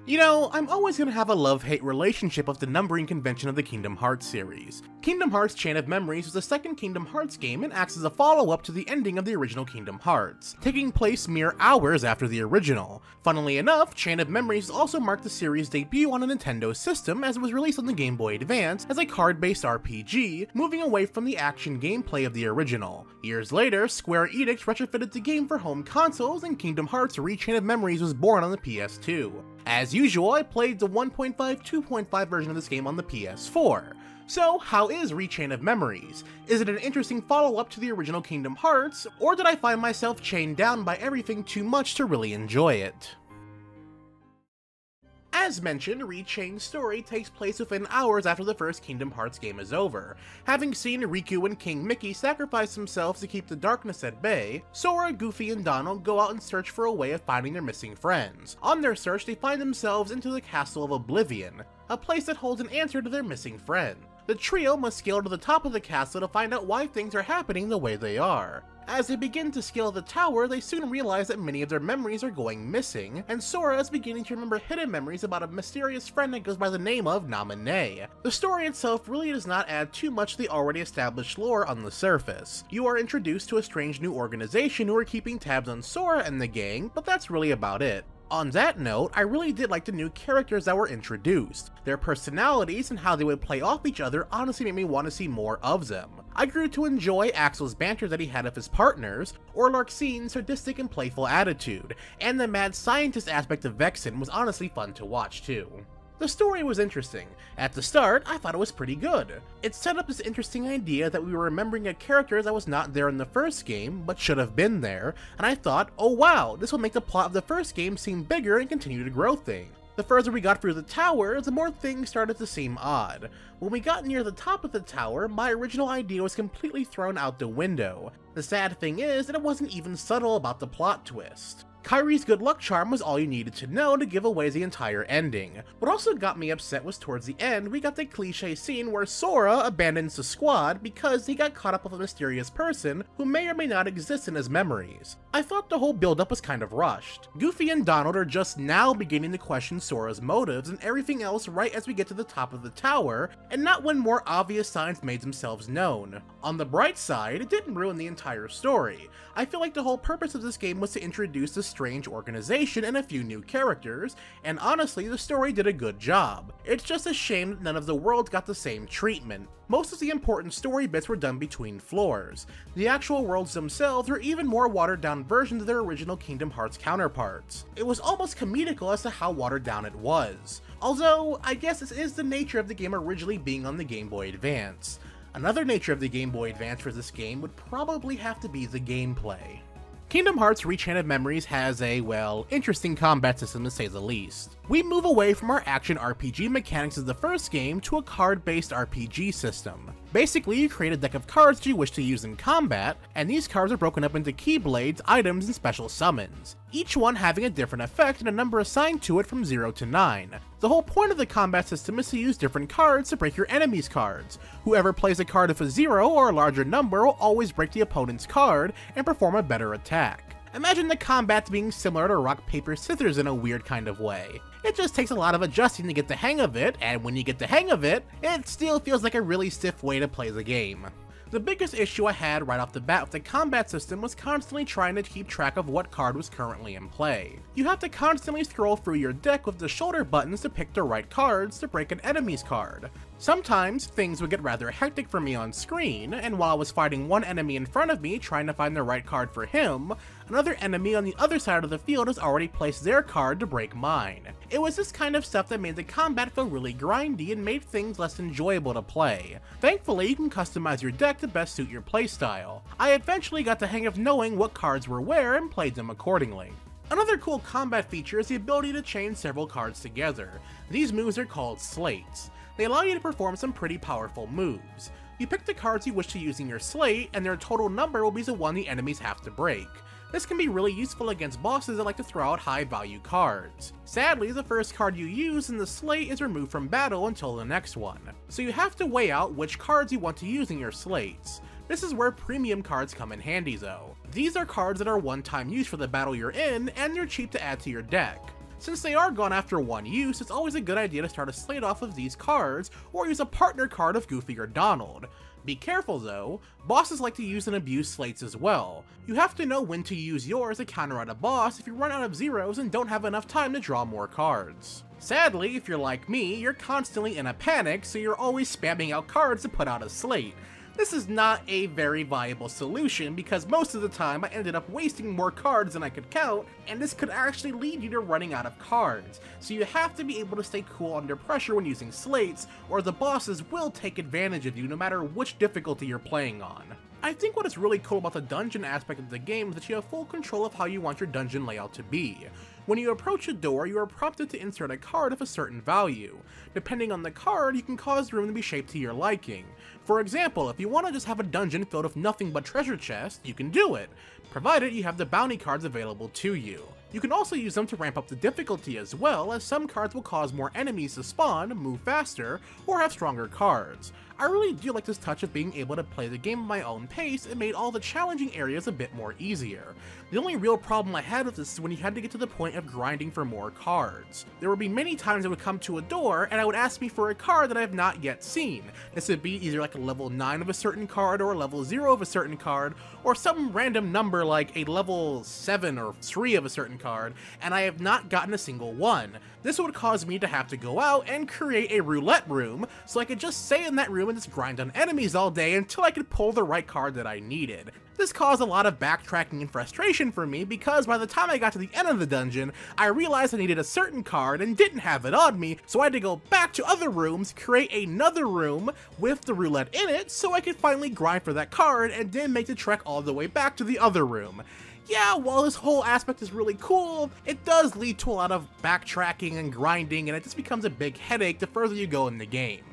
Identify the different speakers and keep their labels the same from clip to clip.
Speaker 1: You know, I'm always gonna have a love-hate relationship with the numbering convention of the Kingdom Hearts series. Kingdom Hearts Chain of Memories was the second Kingdom Hearts game and acts as a follow-up to the ending of the original Kingdom Hearts, taking place mere hours after the original. Funnily enough, Chain of Memories also marked the series' debut on a Nintendo system as it was released on the Game Boy Advance as a card-based RPG, moving away from the action gameplay of the original. Years later, Square Enix retrofitted the game for home consoles and Kingdom Hearts Chain of Memories was born on the PS2. As usual, I played the 1.5 2.5 version of this game on the PS4. So, how is Chain of Memories? Is it an interesting follow-up to the original Kingdom Hearts, or did I find myself chained down by everything too much to really enjoy it? As mentioned, Rechain's story takes place within hours after the first Kingdom Hearts game is over. Having seen Riku and King Mickey sacrifice themselves to keep the darkness at bay, Sora, Goofy, and Donald go out and search for a way of finding their missing friends. On their search, they find themselves into the Castle of Oblivion, a place that holds an answer to their missing friend. The trio must scale to the top of the castle to find out why things are happening the way they are. As they begin to scale the tower, they soon realize that many of their memories are going missing, and Sora is beginning to remember hidden memories about a mysterious friend that goes by the name of Naminé. The story itself really does not add too much to the already established lore on the surface. You are introduced to a strange new organization who are keeping tabs on Sora and the gang, but that's really about it. On that note, I really did like the new characters that were introduced. Their personalities and how they would play off each other honestly made me want to see more of them. I grew to enjoy Axel's banter that he had with his partners, or Larxine's sadistic and playful attitude, and the mad scientist aspect of Vexen was honestly fun to watch too. The story was interesting. At the start, I thought it was pretty good. It set up this interesting idea that we were remembering a character that was not there in the first game, but should have been there, and I thought, oh wow, this will make the plot of the first game seem bigger and continue to grow things. The further we got through the tower, the more things started to seem odd. When we got near the top of the tower, my original idea was completely thrown out the window. The sad thing is that it wasn't even subtle about the plot twist. Kairi's good luck charm was all you needed to know to give away the entire ending. What also got me upset was towards the end, we got the cliche scene where Sora abandons the squad because he got caught up with a mysterious person who may or may not exist in his memories. I thought the whole build-up was kind of rushed. Goofy and Donald are just now beginning to question Sora's motives and everything else right as we get to the top of the tower, and not when more obvious signs made themselves known. On the bright side, it didn't ruin the entire story. I feel like the whole purpose of this game was to introduce this strange organization and a few new characters, and honestly, the story did a good job. It's just a shame that none of the worlds got the same treatment. Most of the important story bits were done between floors. The actual worlds themselves were even more watered down versions of their original Kingdom Hearts counterparts. It was almost comedical as to how watered down it was. Although, I guess this is the nature of the game originally being on the Game Boy Advance. Another nature of the Game Boy Advance for this game would probably have to be the gameplay. Kingdom Hearts Chain of Memories has a, well, interesting combat system to say the least. We move away from our action RPG mechanics of the first game to a card-based RPG system. Basically, you create a deck of cards that you wish to use in combat, and these cards are broken up into keyblades, items, and special summons, each one having a different effect and a number assigned to it from 0 to 9. The whole point of the combat system is to use different cards to break your enemy's cards. Whoever plays a card of a 0 or a larger number will always break the opponent's card and perform a better attack. Imagine the combat being similar to rock, paper, scissors in a weird kind of way. It just takes a lot of adjusting to get the hang of it, and when you get the hang of it, it still feels like a really stiff way to play the game. The biggest issue I had right off the bat with the combat system was constantly trying to keep track of what card was currently in play. You have to constantly scroll through your deck with the shoulder buttons to pick the right cards to break an enemy's card. Sometimes, things would get rather hectic for me on screen, and while I was fighting one enemy in front of me trying to find the right card for him, another enemy on the other side of the field has already placed their card to break mine. It was this kind of stuff that made the combat feel really grindy and made things less enjoyable to play. Thankfully, you can customize your deck to best suit your playstyle. I eventually got the hang of knowing what cards were where and played them accordingly. Another cool combat feature is the ability to chain several cards together. These moves are called slates. They allow you to perform some pretty powerful moves. You pick the cards you wish to use in your slate, and their total number will be the one the enemies have to break. This can be really useful against bosses that like to throw out high value cards. Sadly, the first card you use in the slate is removed from battle until the next one, so you have to weigh out which cards you want to use in your slates. This is where premium cards come in handy though. These are cards that are one-time use for the battle you're in, and they're cheap to add to your deck. Since they are gone after one use, it's always a good idea to start a slate off of these cards, or use a partner card of Goofy or Donald. Be careful though, bosses like to use and abuse slates as well. You have to know when to use yours to counter out a boss if you run out of zeros and don't have enough time to draw more cards. Sadly, if you're like me, you're constantly in a panic, so you're always spamming out cards to put out a slate. This is not a very viable solution because most of the time I ended up wasting more cards than I could count, and this could actually lead you to running out of cards. So you have to be able to stay cool under pressure when using slates, or the bosses will take advantage of you no matter which difficulty you're playing on. I think what is really cool about the dungeon aspect of the game is that you have full control of how you want your dungeon layout to be. When you approach a door, you are prompted to insert a card of a certain value. Depending on the card, you can cause the room to be shaped to your liking. For example, if you want to just have a dungeon filled with nothing but treasure chests, you can do it, provided you have the bounty cards available to you. You can also use them to ramp up the difficulty as well, as some cards will cause more enemies to spawn, move faster, or have stronger cards. I really do like this touch of being able to play the game at my own pace. It made all the challenging areas a bit more easier. The only real problem I had with this is when you had to get to the point of grinding for more cards. There would be many times I would come to a door and it would ask me for a card that I have not yet seen. This would be either like a level 9 of a certain card or a level 0 of a certain card, or some random number like a level 7 or 3 of a certain card, and I have not gotten a single one. This would cause me to have to go out and create a roulette room so I could just stay in that room and just grind on enemies all day until I could pull the right card that I needed. This caused a lot of backtracking and frustration for me because by the time I got to the end of the dungeon, I realized I needed a certain card and didn't have it on me, so I had to go back to other rooms, create another room with the roulette in it so I could finally grind for that card and then make the trek all the way back to the other room. Yeah, while this whole aspect is really cool, it does lead to a lot of backtracking and grinding, and it just becomes a big headache the further you go in the game.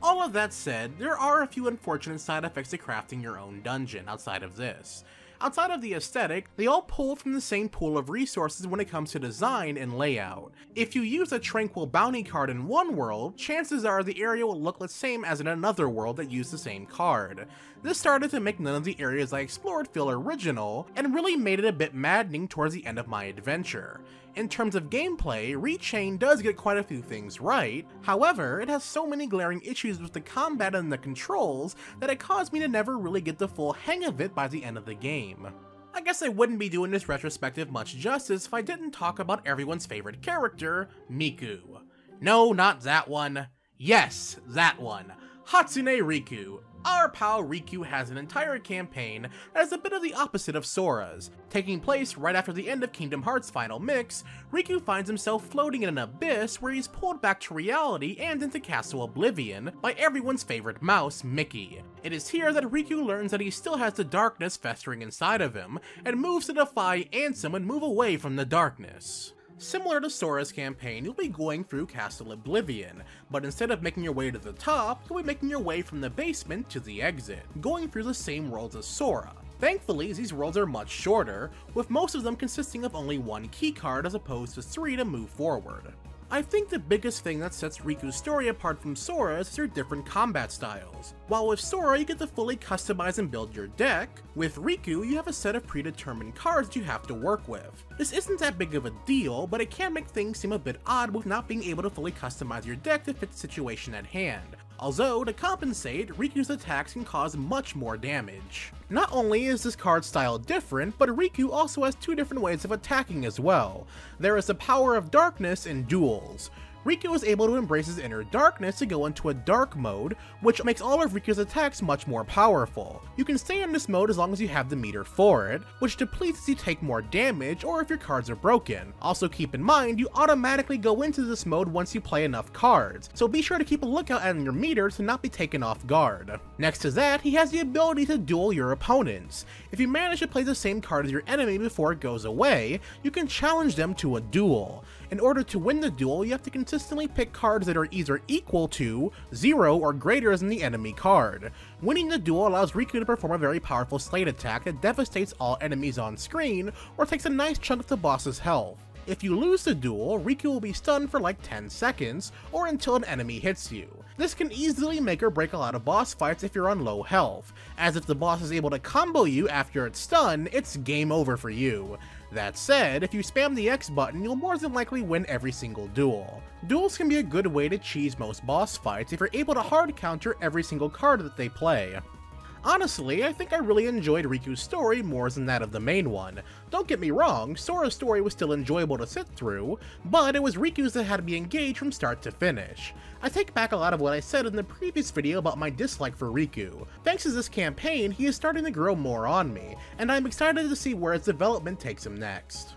Speaker 1: All of that said, there are a few unfortunate side effects to crafting your own dungeon outside of this. Outside of the aesthetic, they all pull from the same pool of resources when it comes to design and layout. If you use a tranquil bounty card in one world, chances are the area will look the same as in another world that used the same card. This started to make none of the areas I explored feel original, and really made it a bit maddening towards the end of my adventure. In terms of gameplay, Rechain does get quite a few things right, however, it has so many glaring issues with the combat and the controls that it caused me to never really get the full hang of it by the end of the game. I guess I wouldn't be doing this retrospective much justice if I didn't talk about everyone's favorite character, Miku. No, not that one. Yes, that one. Hatsune Riku. Our pal Riku has an entire campaign that is a bit of the opposite of Sora's. Taking place right after the end of Kingdom Hearts' final mix, Riku finds himself floating in an abyss where he's pulled back to reality and into Castle Oblivion by everyone's favorite mouse, Mickey. It is here that Riku learns that he still has the darkness festering inside of him, and moves to defy Ansem and move away from the darkness. Similar to Sora's campaign, you'll be going through Castle Oblivion, but instead of making your way to the top, you'll be making your way from the basement to the exit, going through the same worlds as Sora. Thankfully, these worlds are much shorter, with most of them consisting of only one keycard as opposed to 3 to move forward. I think the biggest thing that sets Riku's story apart from Sora's is their different combat styles. While with Sora you get to fully customize and build your deck, with Riku you have a set of predetermined cards that you have to work with. This isn't that big of a deal, but it can make things seem a bit odd with not being able to fully customize your deck to fit the situation at hand. Although, to compensate, Riku's attacks can cause much more damage. Not only is this card style different, but Riku also has 2 different ways of attacking as well. There is the power of darkness and duels. Riku is able to embrace his inner darkness to go into a dark mode, which makes all of Riku's attacks much more powerful. You can stay in this mode as long as you have the meter for it, which depletes as you take more damage or if your cards are broken. Also keep in mind, you automatically go into this mode once you play enough cards, so be sure to keep a lookout on your meter to not be taken off guard. Next to that, he has the ability to duel your opponents. If you manage to play the same card as your enemy before it goes away, you can challenge them to a duel. In order to win the duel, you have to consistently pick cards that are either equal to, 0, or greater than the enemy card. Winning the duel allows Riku to perform a very powerful slate attack that devastates all enemies on screen, or takes a nice chunk of the boss's health. If you lose the duel, Riku will be stunned for like 10 seconds, or until an enemy hits you. This can easily make or break a lot of boss fights if you're on low health, as if the boss is able to combo you after it's stunned, it's game over for you. That said, if you spam the X button, you'll more than likely win every single duel. Duels can be a good way to cheese most boss fights if you're able to hard counter every single card that they play. Honestly, I think I really enjoyed Riku's story more than that of the main one. Don't get me wrong, Sora's story was still enjoyable to sit through, but it was Riku's that had me engaged from start to finish. I take back a lot of what I said in the previous video about my dislike for Riku. Thanks to this campaign, he is starting to grow more on me, and I'm excited to see where his development takes him next.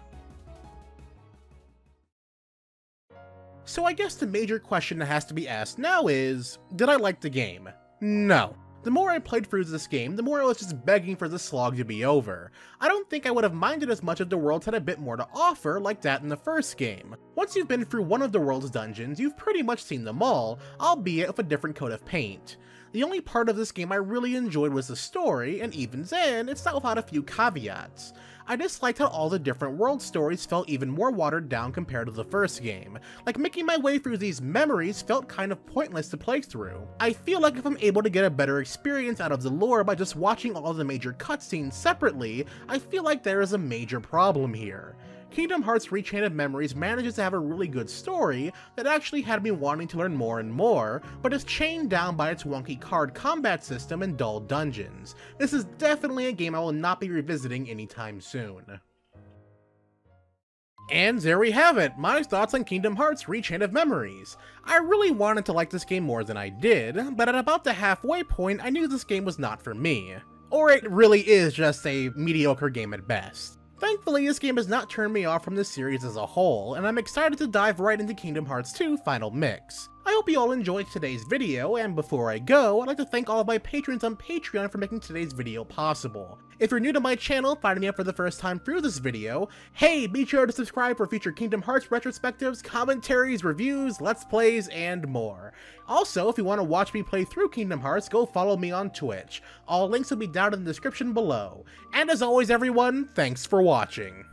Speaker 1: So I guess the major question that has to be asked now is, did I like the game? No. The more I played through this game, the more I was just begging for the slog to be over. I don't think I would have minded as much if the world had a bit more to offer like that in the first game. Once you've been through one of the world's dungeons, you've pretty much seen them all, albeit with a different coat of paint. The only part of this game I really enjoyed was the story, and even then, it's not without a few caveats. I disliked how all the different world stories felt even more watered down compared to the first game. Like, making my way through these memories felt kind of pointless to play through. I feel like if I'm able to get a better experience out of the lore by just watching all the major cutscenes separately, I feel like there is a major problem here. Kingdom Hearts Rechain of Memories manages to have a really good story that actually had me wanting to learn more and more, but is chained down by its wonky card combat system and dull dungeons. This is definitely a game I will not be revisiting anytime soon. And there we have it, my thoughts on Kingdom Hearts Rechain of Memories. I really wanted to like this game more than I did, but at about the halfway point I knew this game was not for me. Or it really is just a mediocre game at best. Thankfully, this game has not turned me off from the series as a whole, and I'm excited to dive right into Kingdom Hearts 2 Final Mix. I hope you all enjoyed today's video, and before I go, I'd like to thank all of my patrons on Patreon for making today's video possible. If you're new to my channel, finding me out for the first time through this video, hey, be sure to subscribe for future Kingdom Hearts retrospectives, commentaries, reviews, let's plays, and more. Also, if you want to watch me play through Kingdom Hearts, go follow me on Twitch. All links will be down in the description below. And as always everyone, thanks for watching.